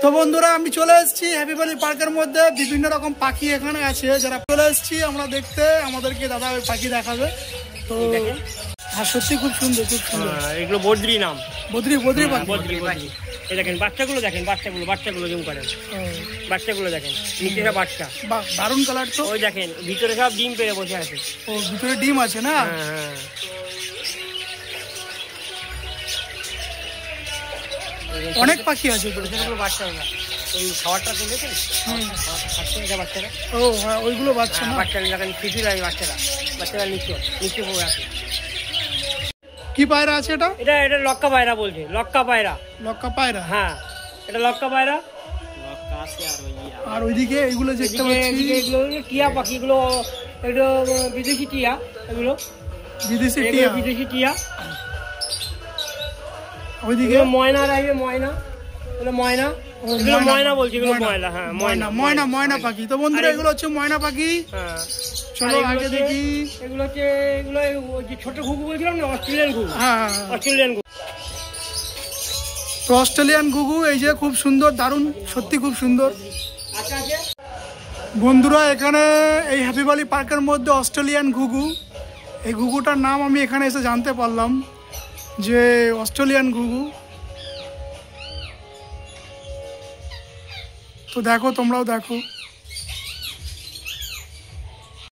তো বন্ধুরা আমি চলে এসেছি হ্যাপি ভ্যালি পার্কের মধ্যে। বিভিন্ন রকম পাখি এখানে আছে, যারা চলে এসেছি আমরা দেখতে। আমাদেরকে দাদা ওই পাখি দেখাবে। তো হ্যাঁ, সত্যি খুব সুন্দর, খুব সুন্দর। এগুলো বদ্রি নাম, বদ্রি বদ্রি পাখি। বদ্রি পাখি। এই দেখেন বাচ্চাগুলো, দেখেন বাচ্চাগুলো জুম করেন, বাচ্চাগুলো দেখেন, নিচে সব বাচ্চা। বাহ, দারুণ কালার তো। ওই দেখেন ভিতরে সব ডিম পেড়ে বসে আছে। ও, ভিতরে ডিম আছে না? হ্যাঁ, অনেক পাখি আছে তো। বাচ্চা ওই খাবারটা দেখেছেন, বাচ্চারা। ও হ্যাঁ, ওইগুলো বাচ্চা না? বাচ্চারা দেখেন শিশু লাগে, বাচ্চারা নিচে পড়ে আছে। কি পায়রা আছে এটা? এটা লক্কা পায়রা বলছে, লক্কা পায়রা। লক্কা পায়রা? হ্যাঁ, এটা লক্কা পায়রা। আর ওইদিকে এগুলো দেখতে পাচ্ছি এগুলো টিয়া পাখি, এগুলো এগুলো বিদেশি টিয়া, এগুলো বিদেশি টিয়া। বিদেশি টিয়া। ওইদিকে ময়না রাখবে, ময়না, এগুলো ময়না, এগুলো ময়না বলছি, এগুলো ময়না। হ্যাঁ, ময়না ময়না ময়না পাখি। তো বন্ধুরা এগুলো হচ্ছে ময়না পাখি। হ্যাঁ, চলো আগে দেখি। এগুলো হচ্ছে এগুলো যে ছোট ঘুঘু বলছিলাম না, অস্ট্রেলিয়ান ঘুঘু। হ্যাঁ, অস্ট্রেলিয়ান ঘুঘু। তো অস্ট্রেলিয়ান ঘুঘু এই যে, খুব সুন্দর, দারুণ, সত্যি খুব সুন্দর। বন্ধুরা এখানে এই হ্যাপি ভ্যালি পার্কের মধ্যে অস্ট্রেলিয়ান ঘুঘু, এই ঘুঘুটার নাম আমি এখানে এসে জানতে পারলাম যে অস্ট্রেলিয়ান ঘুঘু। তো দেখো, তোমরাও দেখো।